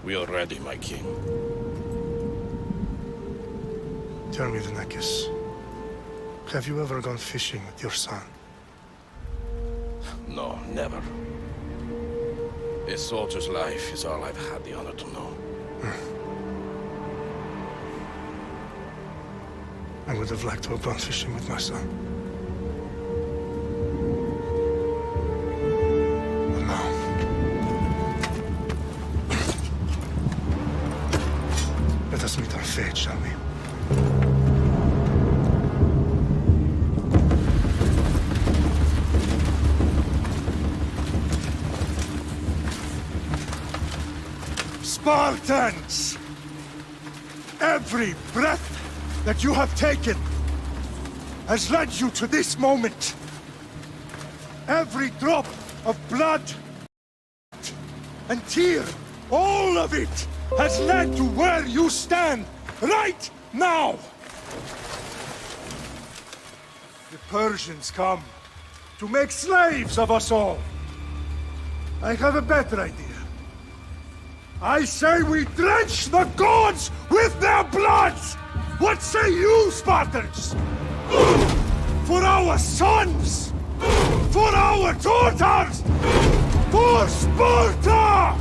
We are ready, my king. Tell me, Didnt, have you ever gone fishing with your son? No, never. A soldier's life is all I've had the honor to know. I would have liked to have gone fishing with my son. But no. Let us meet our fate, shall we? Spartans! Every breath that you have taken has led you to this moment. Every drop of blood and tear, all of it has led to where you stand right now. The Persians come to make slaves of us all. I have a better idea. I say we drench the gods with their bloods! What say you, Spartans? For our sons! For our daughters! For Sparta!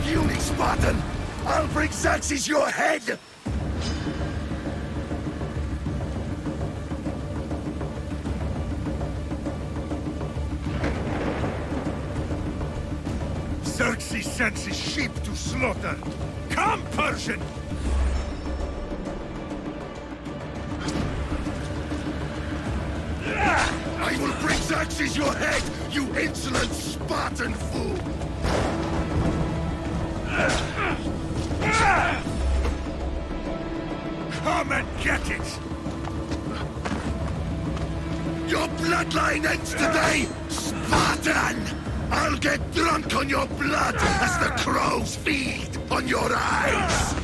Puny Spartan! I'll bring Xerxes your head! Xerxes sends his sheep to slaughter. Come, Persian! I will bring Xerxes your head, you insolent Spartan fool! Come and get it! Your bloodline ends today, Spartan! I'll get drunk on your blood as the crows feed on your eyes!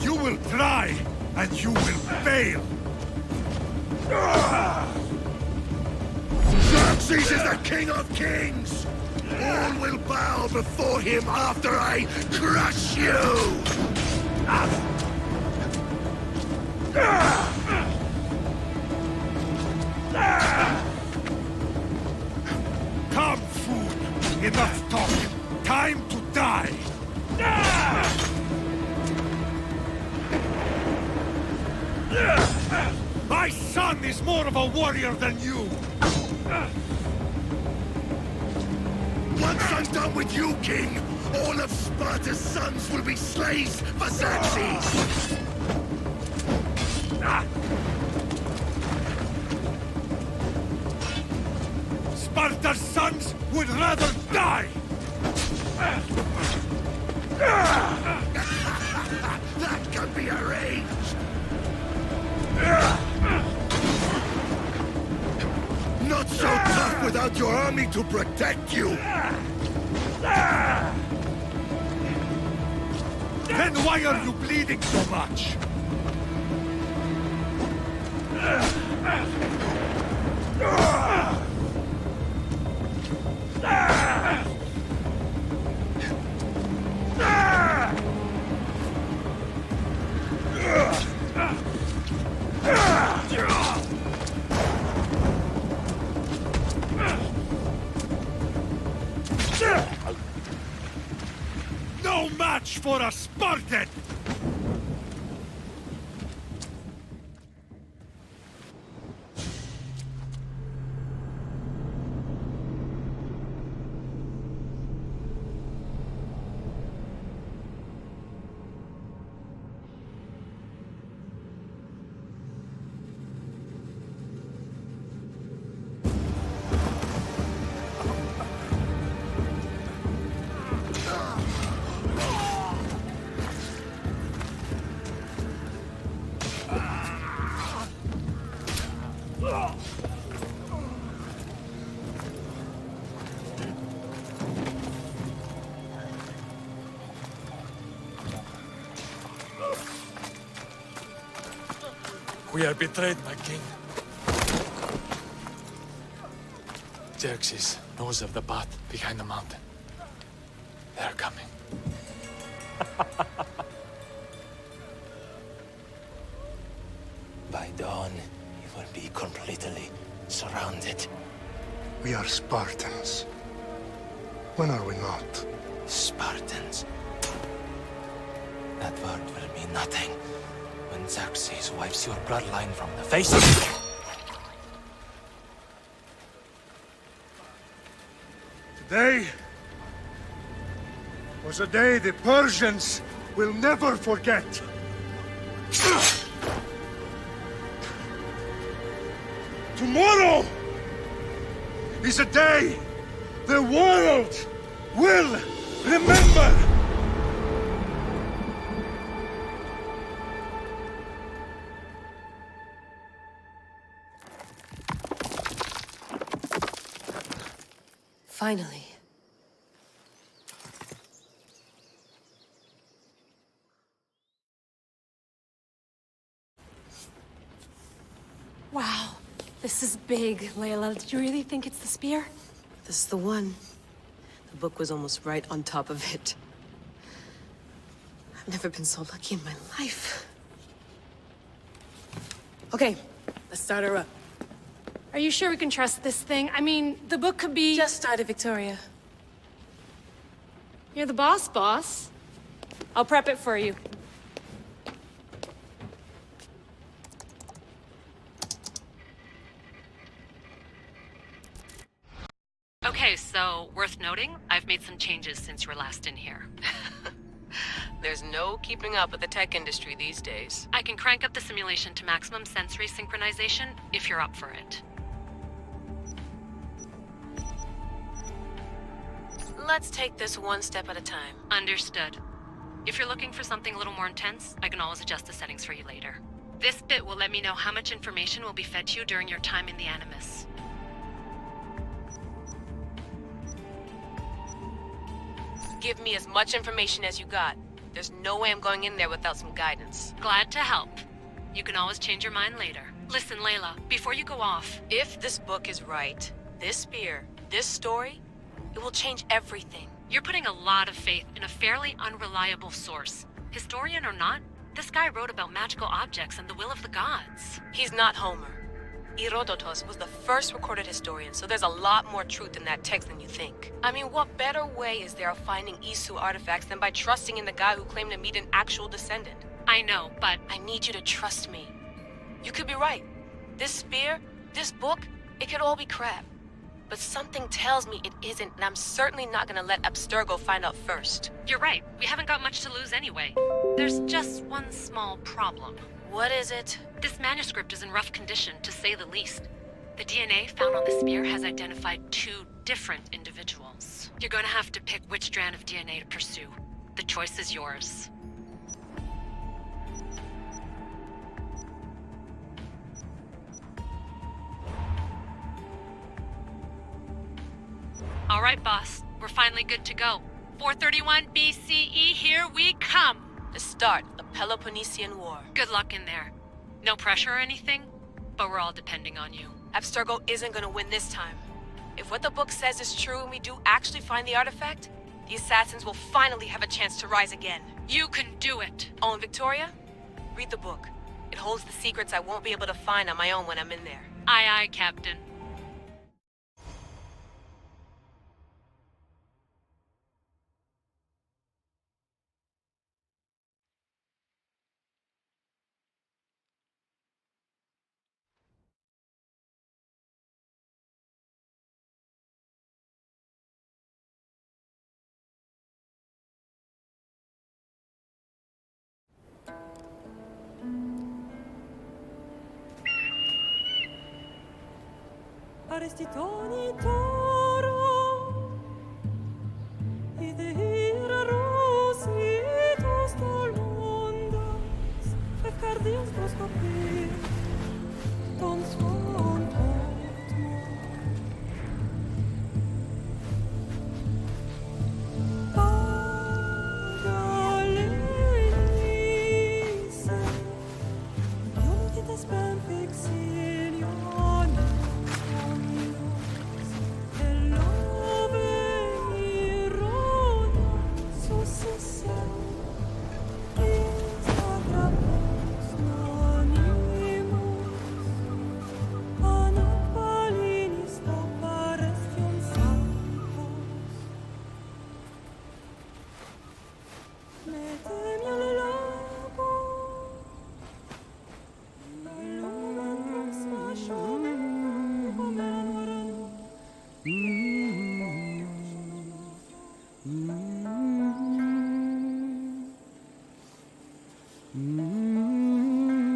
You will try, and you will fail! Xerxes is the king of kings! All will bow before him after I crush you! Come, fool! Enough talk! Time to die! My son is more of a warrior than you! Once I'm done with you, king, all of Sparta's sons will be slaves for Xerxes! Sparta's sons would rather die! That can be arranged! Not so tough without your army to protect you! Then why are you bleeding so much? No match for a Spartan! We are betrayed, my king. Xerxes knows of the path behind the mountain. They're coming. By dawn, you will be completely surrounded. We are Spartans. When are we not? Spartans. That word will mean nothing when Xerxes wipes your bloodline from the face of the earth. Today was a day the Persians will never forget. Tomorrow is a day the world will remember. Finally. This is big, Layla. Did you really think it's the spear? This is the one. The book was almost right on top of it. I've never been so lucky in my life. Okay, let's start her up. Are you sure we can trust this thing? I mean, the book could be... Just started, Victoria. You're the boss. I'll prep it for you. Okay, so worth noting, I've made some changes since you were last in here. There's no keeping up with the tech industry these days. I can crank up the simulation to maximum sensory synchronization if you're up for it. Let's take this one step at a time. Understood. If you're looking for something a little more intense, I can always adjust the settings for you later. This bit will let me know how much information will be fed to you during your time in the Animus. Give me as much information as you got. There's no way I'm going in there without some guidance. Glad to help. You can always change your mind later. Listen, Layla, before you go off... If this book is right, this spear, this story, it will change everything. You're putting a lot of faith in a fairly unreliable source. Historian or not, this guy wrote about magical objects and the will of the gods. He's not Homer. Herodotus was the first recorded historian, so there's a lot more truth in that text than you think. I mean, what better way is there of finding Isu artifacts than by trusting in the guy who claimed to meet an actual descendant? I know, but... I need you to trust me. You could be right. This spear, this book, it could all be crap. But something tells me it isn't, and I'm certainly not gonna let Abstergo find out first. You're right. We haven't got much to lose anyway. There's just one small problem. What is it? This manuscript is in rough condition, to say the least. The DNA found on the spear has identified 2 different individuals. You're gonna have to pick which strand of DNA to pursue. The choice is yours. All right, boss. We're finally good to go. 431 BCE, here we come! The start of the Peloponnesian War. Good luck in there. No pressure or anything, but we're all depending on you. Abstergo isn't gonna win this time. If what the book says is true and we do actually find the artifact, the assassins will finally have a chance to rise again. You can do it! Oh, and Victoria? Read the book. It holds the secrets I won't be able to find on my own when I'm in there. Aye, aye, Captain. Arestitoni toro, idehira rositos dolmondas, efcardias proskopir, ton svon potmo. Pagalenise, iuntites ben fixilione.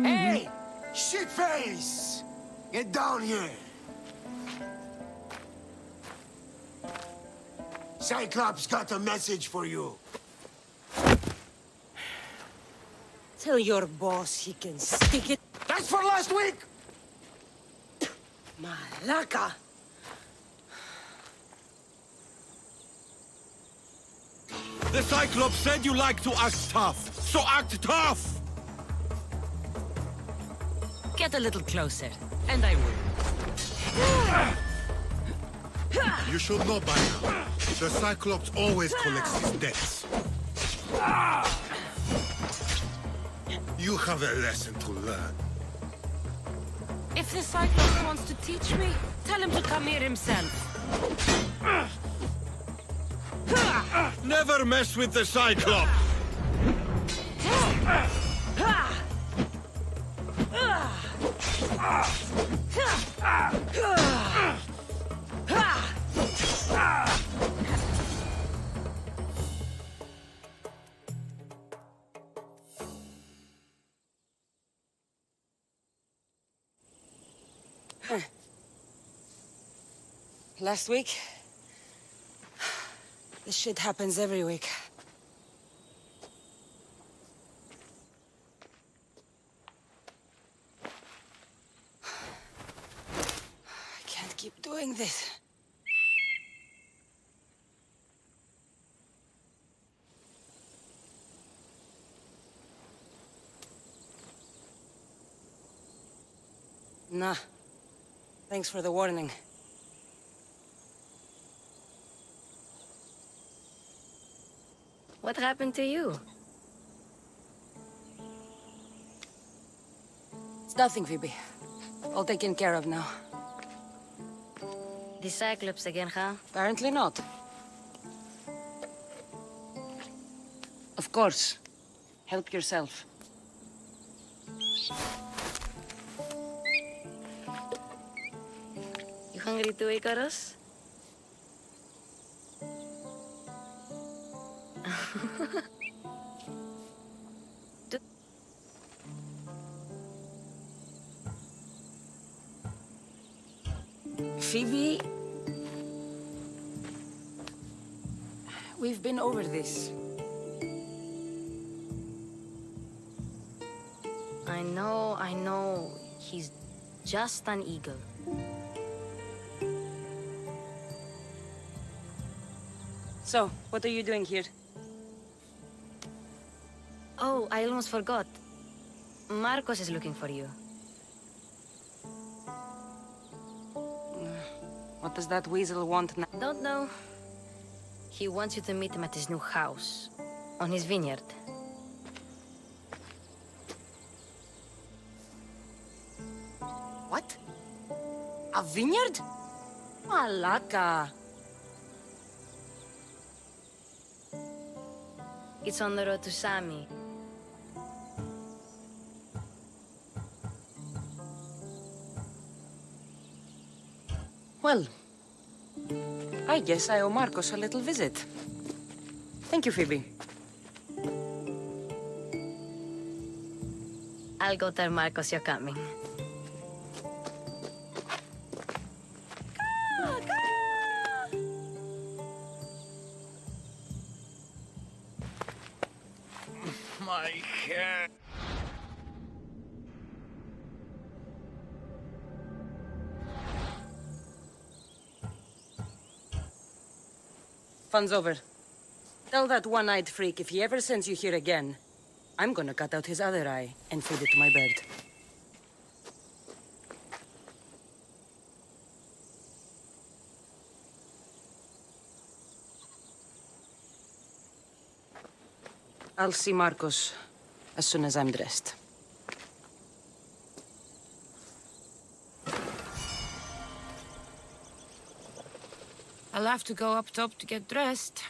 Hey! Shitface! Get down here! Cyclops got a message for you. Tell your boss he can stick it. That's for last week! Malaka! The Cyclops said you like to act tough, so act tough! Get a little closer, and I will. You should know by now. The Cyclops always collects his debts. You have a lesson to learn. If the Cyclops wants to teach me, tell him to come here himself. Never mess with the Cyclops! Last week? This shit happens every week. I can't keep doing this. Nah. Thanks for the warning. What happened to you? It's nothing, Phoebe. All taken care of now. The Cyclops again, huh? Apparently not. Of course. Help yourself. You hungry too, Icarus? Phoebe... We've been over this. I know. He's just an eagle. So, what are you doing here? Oh, I almost forgot. Marcos is looking for you. What does that weasel want now? Don't know. He wants you to meet him at his new house. On his vineyard. What? A vineyard? Malaka. It's on the road to Sami. Well, I guess I owe Marcos a little visit. Thank you, Phoebe. I'll go tell Marcos you're coming. My hair. Fun's over. Tell that one-eyed freak if he ever sends you here again, I'm gonna cut out his other eye and feed it to my bird. I'll see Marcos as soon as I'm dressed. I'll have to go up top to get dressed.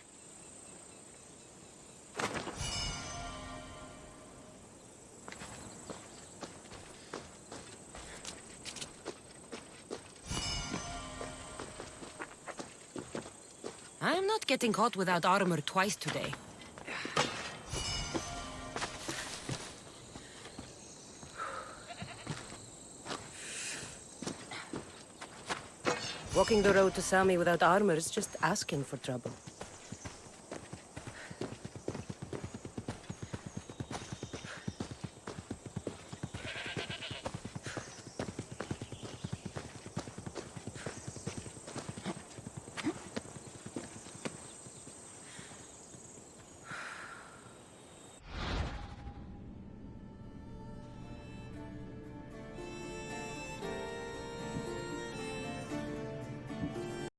I'm not getting caught without armor twice today. Walking the road to Sami without armor is just asking for trouble.